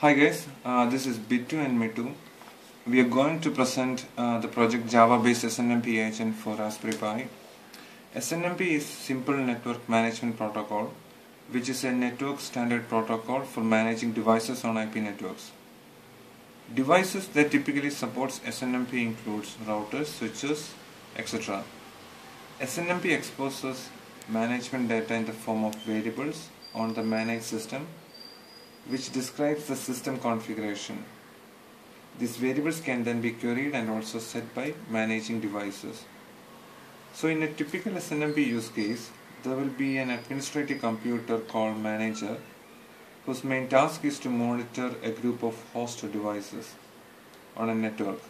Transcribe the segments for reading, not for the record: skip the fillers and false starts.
Hi guys, this is Bittu and Mittu. We are going to present the project Java based SNMP agent for Raspberry Pi. SNMP is Simple Network Management Protocol, which is a network standard protocol for managing devices on IP networks. Devices that typically supports SNMP includes routers, switches, etc. SNMP exposes management data in the form of variables on the managed system, which describes the system configuration. These variables can then be queried and also set by managing devices. So in a typical SNMP use case, there will be an administrative computer called manager, whose main task is to monitor a group of host devices on a network.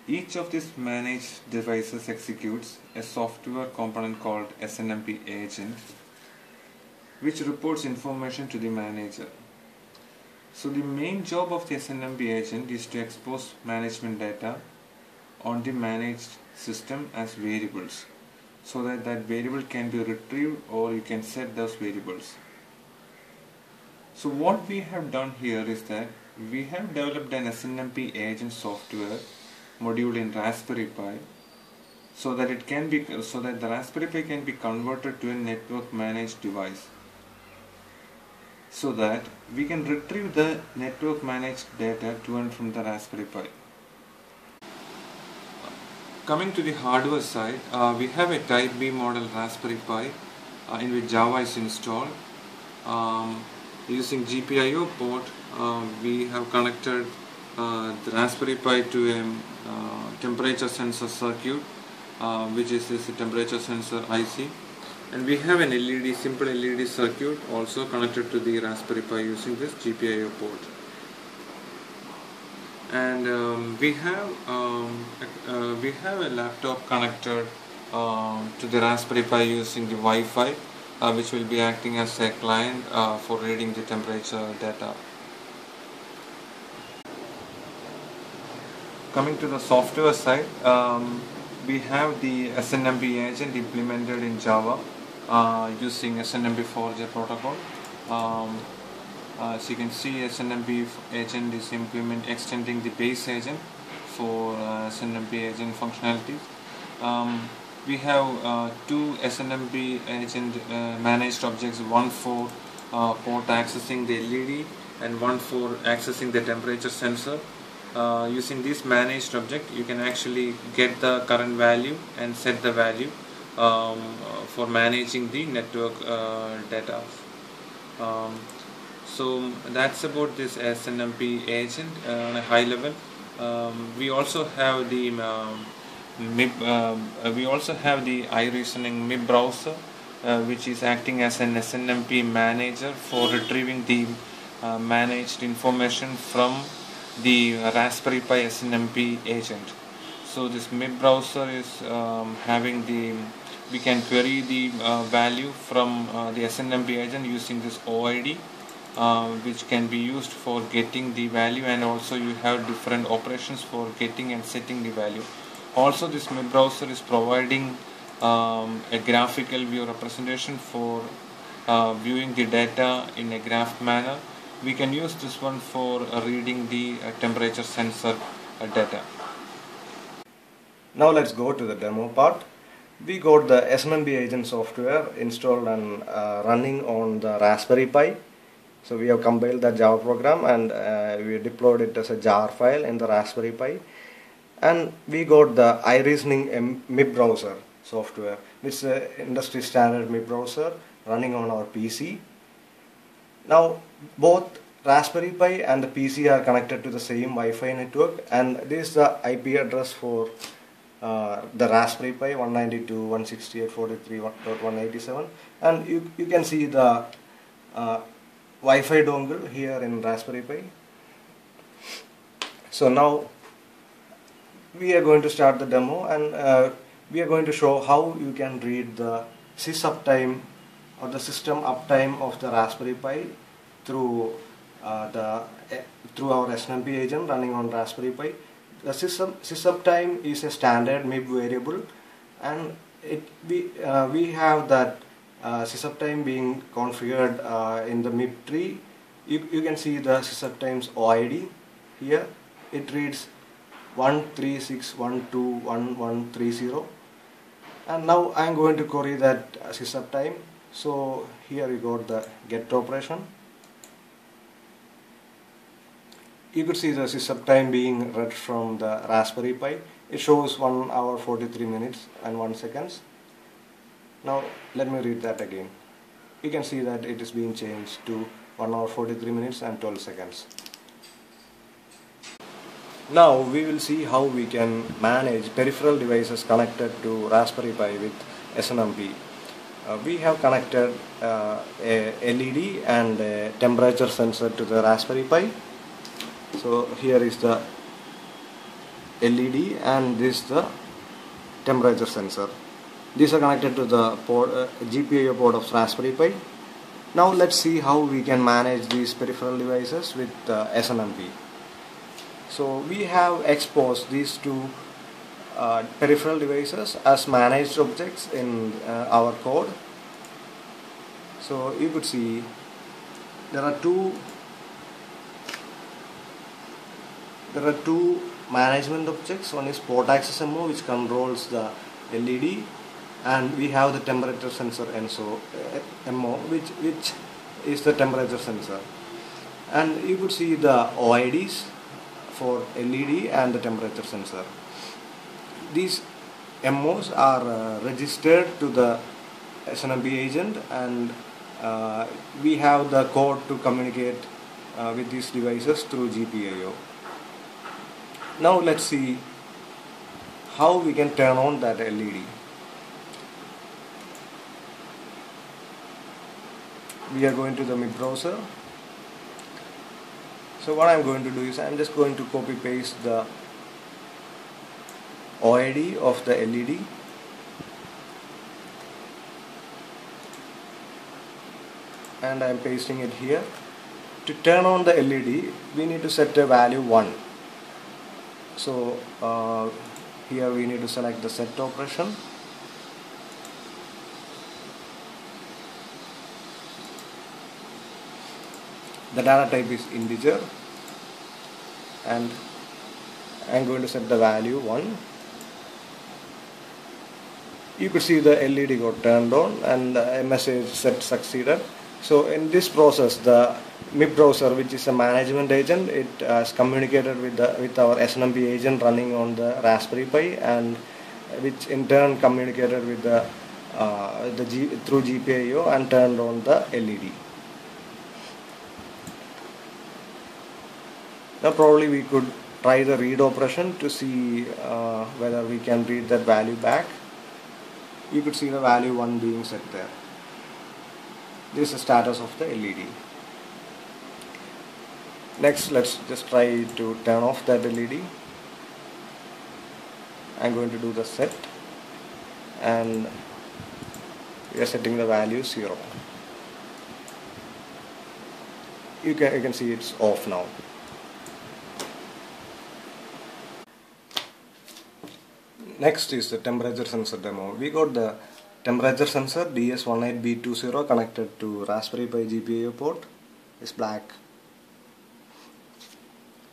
Each of these managed devices executes a software component called SNMP agent, which reports information to the manager. So the main job of the SNMP agent is to expose management data on the managed system as variables, so that variable can be retrieved or you can set those variables. So what we have done here is that we have developed an SNMP agent software module in Raspberry Pi, so that the Raspberry Pi can be converted to a network managed device, so that we can retrieve the network managed data to and from the Raspberry Pi. Coming to the hardware side, we have a Type B model Raspberry Pi in which Java is installed. Using GPIO port, we have connected the Raspberry Pi to a temperature sensor circuit, which is this temperature sensor IC. And we have an simple LED circuit also connected to the Raspberry Pi using this GPIO port. And we have a laptop connected to the Raspberry Pi using the Wi-Fi, which will be acting as a client for reading the temperature data. Coming to the software side, we have the SNMP agent implemented in Java using SNMP4J protocol. As you can see, SNMP agent is extending the base agent for SNMP agent functionalities. We have two SNMP agent managed objects, one for port accessing the LED and one for accessing the temperature sensor. Using this managed object, you can actually get the current value and set the value for managing the network data. So that's about this SNMP agent on a high level. We also have the iReasoning MIB browser, which is acting as an SNMP manager for retrieving the managed information from the Raspberry Pi SNMP agent. So this MIB browser is we can query the value from the SNMP agent using this OID, which can be used for getting the value, and also you have different operations for getting and setting the value. Also, this MIB browser is providing a graphical view representation for viewing the data in a graph manner. We can use this one for reading the temperature sensor data. Now let's go to the demo part. We got the SNMP agent software installed and running on the Raspberry Pi. So we have compiled the Java program and we deployed it as a jar file in the Raspberry Pi. And we got the iReasoning MIB browser software, which is an industry standard MIB browser running on our PC. Now both Raspberry Pi and the PC are connected to the same Wi-Fi network, and this is the IP address for the Raspberry Pi 192.168.43.187, and you can see the Wi-Fi dongle here in Raspberry Pi. So now we are going to start the demo, and we are going to show how you can read the sys uptime or the system uptime of the Raspberry Pi through our SNMP agent running on Raspberry Pi. The sys uptime is a standard MIB variable, and we have that sys uptime being configured in the MIB tree You can see the sysub times OID here. It reads 136121130, and now I am going to query that sysub time. So here we got the get operation. You could see the sysub time being read from the Raspberry Pi. It shows 1 hour 43 minutes and 1 seconds. Now let me read that again. You can see that it is being changed to 1 hour 43 minutes and 12 seconds. Now we will see how we can manage peripheral devices connected to Raspberry Pi with SNMP. We have connected a LED and a temperature sensor to the Raspberry Pi. So here is the LED and this is the temperature sensor. These are connected to the GPIO port of Raspberry Pi. Now let's see how we can manage these peripheral devices with SNMP. So we have exposed these two peripheral devices as managed objects in our code. So you could see there are two management objects. One is port access MO, which controls the LED, and we have the temperature sensor MO, which is the temperature sensor. And you could see the OIDs for LED and the temperature sensor. These MOs are registered to the SNMP agent, and we have the code to communicate with these devices through GPIO. Now let's see how we can turn on that LED. We are going to the MIB browser. So what I am going to do is I am just going to copy paste the OID of the LED, and I am pasting it here. To turn on the LED, we need to set a value 1. So here we need to select the set operation. The data type is integer, and I am going to set the value 1. You could see the LED got turned on and a message set succeeded. So in this process, the MIB browser, which is a management agent, it has communicated with our SNMP agent running on the Raspberry Pi, and which in turn communicated with through GPIO and turned on the LED. Now probably we could try the read operation to see whether we can read that value back. You could see the value 1 being set there. This is the status of the LED. Next, let's just try to turn off that LED. I'm going to do the set, and we are setting the value 0. You can see it's off now. Next is the temperature sensor demo. We got the temperature sensor DS18B20 connected to Raspberry Pi GPIO port. It's black.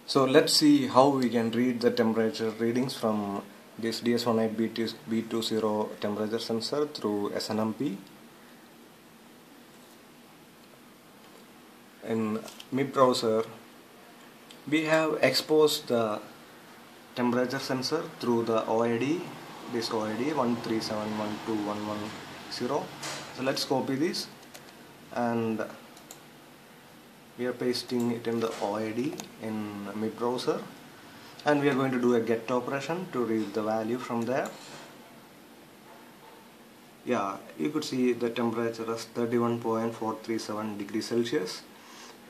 So let's see how we can read the temperature readings from this DS18B20 temperature sensor through SNMP. In MIB browser, we have exposed the temperature sensor through the OID, this OID 137121110. So let's copy this, and we are pasting it in the OID in MIB browser, and we are going to do a get operation to read the value from there. Yeah, you could see the temperature is 31.437 degrees Celsius.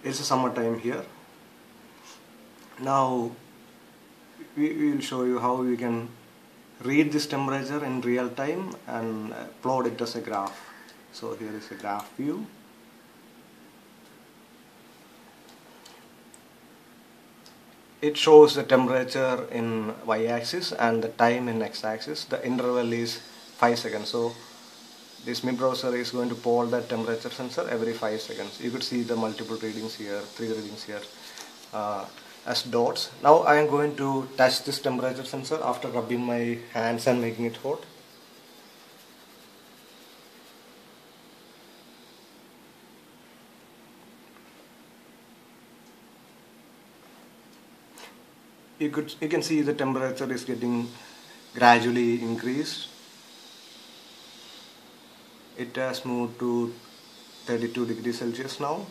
It's a summertime here. Now we will show you how we can read this temperature in real time and plot it as a graph. So here is a graph view. It shows the temperature in y-axis and the time in x-axis. The interval is 5 seconds. So This MIB browser is going to poll the temperature sensor every 5 seconds. You could see the multiple readings here, 3 readings here as dots. Now I am going to touch this temperature sensor after rubbing my hands and making it hot. You can see the temperature is getting gradually increased. It has moved to 32 degrees Celsius now.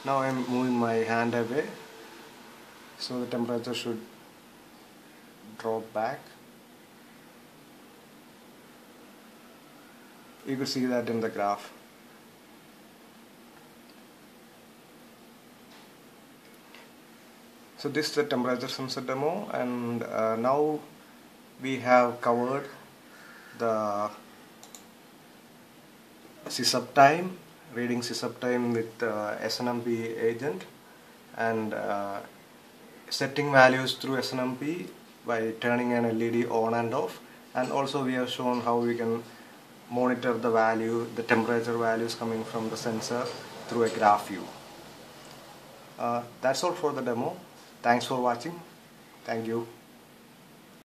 Now I am moving my hand away, so the temperature should drop back. You could see that in the graph. So this is the temperature sensor demo, and now we have covered the sys time, reading sys time with SNMP agent, and setting values through SNMP by turning an LED on and off, and also we have shown how we can monitor the temperature values coming from the sensor through a graph view. That's all for the demo. Thanks for watching. Thank you.